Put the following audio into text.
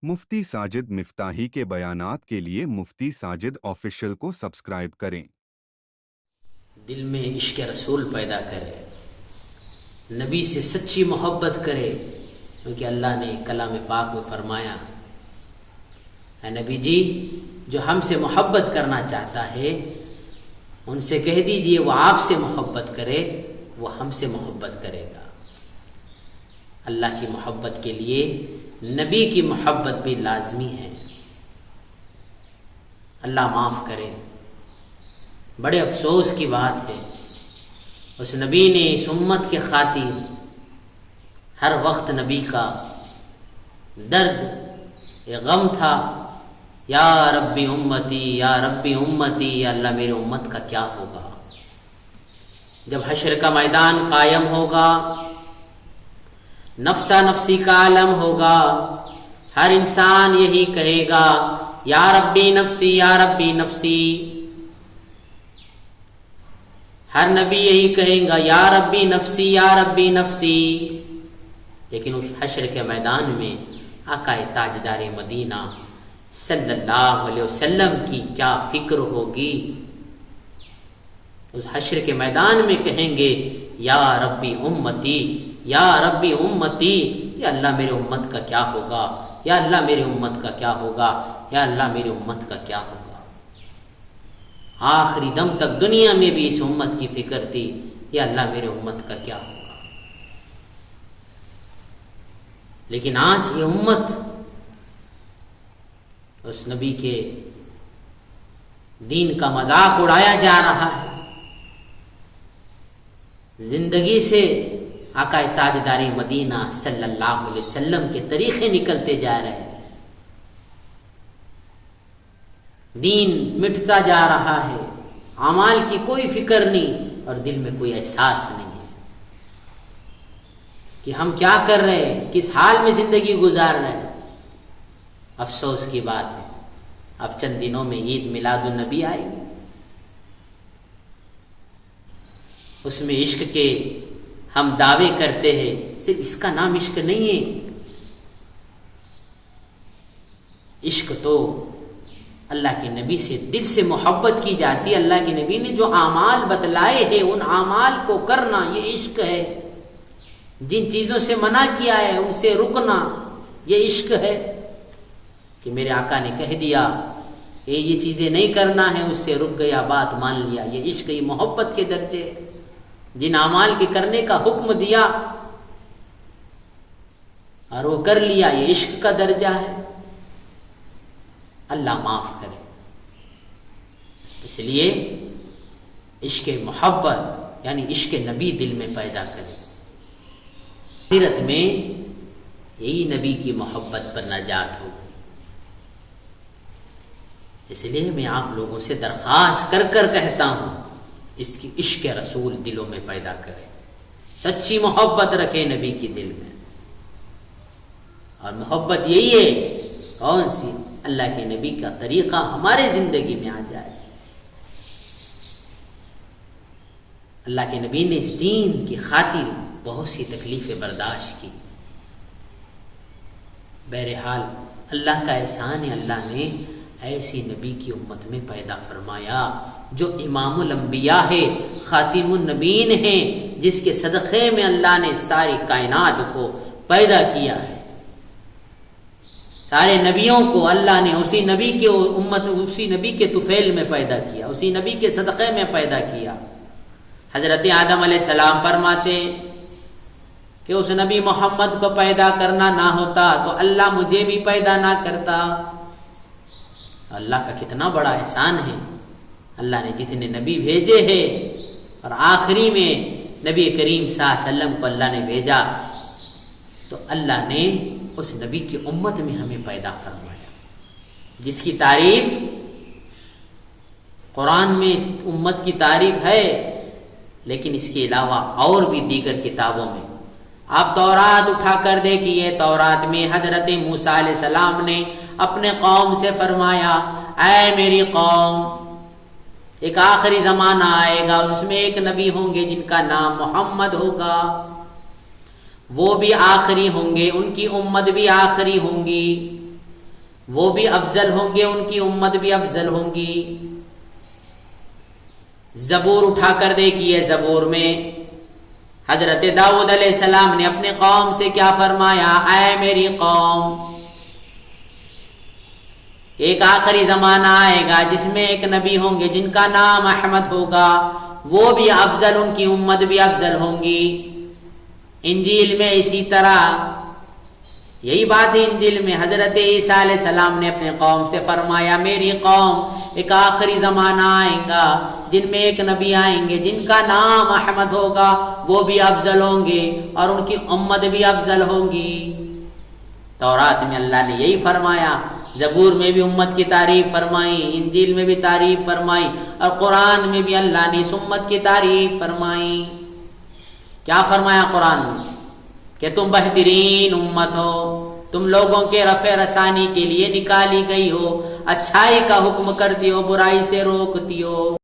مفتی ساجد مفتاحی کے بیانات کے لیے مفتی ساجد آفیشل کو سبسکرائب کریں۔ دل میں عشق رسول پیدا کرے، نبی سے سچی محبت کرے، کیونکہ اللہ نے کلام پاک میں فرمایا، اے نبی جی جو ہم سے محبت کرنا چاہتا ہے ان سے کہہ دیجئے وہ آپ سے محبت کرے، وہ ہم سے محبت کرے گا۔ اللہ کی محبت کے لیے نبی کی محبت بھی لازمی ہے۔ اللہ معاف کرے، بڑے افسوس کی بات ہے، اس نبی نے اس امت کے خاطر ہر وقت نبی کا درد غم تھا، یا ربی امتی یا ربی امتی، یا اللہ میرے امت کا کیا ہوگا؟ جب حشر کا میدان قائم ہوگا، نفسا نفسی کا عالم ہوگا، ہر انسان یہی کہے گا یا ربی نفسی یا ربی نفسی، ہر نبی یہی کہیں گا یا ربی نفسی یا ربی نفسی۔ لیکن اس حشر کے میدان میں آقا تاجدار مدینہ صلی اللہ علیہ وسلم کی کیا فکر ہوگی؟ اس حشر کے میدان میں کہیں گے یا ربی امتی یا ربی امتی، یا اللہ میرے امت کا کیا ہوگا، یا اللہ میرے امت کا کیا ہوگا، یا اللہ میرے امت کا کیا ہوگا۔ آخری دم تک دنیا میں بھی اس امت کی فکر تھی، یا اللہ میرے امت کا کیا ہوگا۔ لیکن آج یہ امت اس نبی کے دین کا مذاق اڑایا جا رہا ہے، زندگی سے آقا تاجدار مدینہ صلی اللہ علیہ وسلم کے طریقے نکلتے جا رہے ہیں، دین مٹتا جا رہا ہے، اعمال کی کوئی فکر نہیں اور دل میں کوئی احساس نہیں ہے کہ ہم کیا کر رہے ہیں، کس حال میں زندگی گزار رہے ہیں۔ افسوس کی بات ہے، اب چند دنوں میں عید میلاد النبی آئے گی، اس میں عشق کے ہم دعوے کرتے ہیں، صرف اس کا نام عشق نہیں ہے، عشق تو اللہ کے نبی سے دل سے محبت کی جاتی ہے۔ اللہ کے نبی نے جو اعمال بتلائے ہیں ان اعمال کو کرنا یہ عشق ہے، جن چیزوں سے منع کیا ہے ان سے رکنا یہ عشق ہے، کہ میرے آقا نے کہہ دیا یہ چیزیں نہیں کرنا ہے، اس سے رک گیا، بات مان لیا، یہ عشق، یہ محبت کے درجے ہے۔ جن اعمال کے کرنے کا حکم دیا اور وہ کر لیا، یہ عشق کا درجہ ہے۔ اللہ معاف کرے، اس لیے عشق محبت یعنی عشق نبی دل میں پیدا کرے، آخرت میں یہی نبی کی محبت پر نجات ہوگی۔ اس لیے میں آپ لوگوں سے درخواست کر کر کہتا ہوں، اس کی عشق رسول دلوں میں پیدا کرے، سچی محبت رکھے نبی کی دل میں۔ اور محبت یہی ہے، کون سی؟ اللہ کے نبی کا طریقہ ہمارے زندگی میں آ جائے۔ اللہ کے نبی نے اس دین کی خاطر بہت سی تکلیفیں برداشت کی، بہرحال اللہ کا احسان ہے، اللہ نے ایسی نبی کی امت میں پیدا فرمایا جو امام الانبیاء ہے، خاتم النبیین ہے، جس کے صدقے میں اللہ نے ساری کائنات کو پیدا کیا ہے۔ سارے نبیوں کو اللہ نے اسی نبی کے امت، اسی نبی کے طفیل میں پیدا کیا، اسی نبی کے صدقے میں پیدا کیا۔ حضرت آدم علیہ السلام فرماتے کہ اس نبی محمد کو پیدا کرنا نہ ہوتا تو اللہ مجھے بھی پیدا نہ کرتا۔ اللہ کا کتنا بڑا احسان ہے، اللہ نے جتنے نبی بھیجے ہیں اور آخری میں نبی کریم صلی اللہ علیہ وسلم کو اللہ نے بھیجا، تو اللہ نے اس نبی کی امت میں ہمیں پیدا فرمایا، جس کی تعریف قرآن میں امت کی تعریف ہے، لیکن اس کے علاوہ اور بھی دیگر کتابوں میں۔ آپ تورات اٹھا کر دیکھیے، تورات میں حضرت موسیٰ علیہ السلام نے اپنے قوم سے فرمایا، اے میری قوم، ایک آخری زمانہ آئے گا، اس میں ایک نبی ہوں گے جن کا نام محمد ہوگا، وہ بھی آخری ہوں گے، ان کی امت بھی آخری ہوں گی، وہ بھی افضل ہوں گے، ان کی امت بھی افضل ہوں گی۔ زبور اٹھا کر دیکھیے، زبور میں حضرت داؤد علیہ السلام نے اپنے قوم سے کیا فرمایا؟ اے میری قوم، ایک آخری زمانہ آئے گا جس میں ایک نبی ہوں گے جن کا نام احمد ہوگا، وہ بھی افضل، ان کی امت بھی افضل ہوں گی۔ انجیل میں اسی طرح یہی بات ہے، انجیل میں حضرت عیسیٰ علیہ السلام نے اپنے قوم سے فرمایا میری قوم، ایک آخری زمانہ آئے گا جن میں ایک نبی آئیں گے جن کا نام احمد ہوگا، وہ بھی افضل ہوں گے اور ان کی امت بھی افضل ہوگی۔ تورات میں اللہ نے یہی فرمایا، زبور میں بھی امت کی تعریف فرمائی، انجیل میں بھی تعریف فرمائی، اور قرآن میں بھی اللہ نے اس امت کی تعریف فرمائی۔ کیا فرمایا قرآن میں؟ کہ تم بہترین امت ہو، تم لوگوں کے رفع رسانی کے لیے نکالی گئی ہو، اچھائی کا حکم کرتی ہو، برائی سے روکتی ہو۔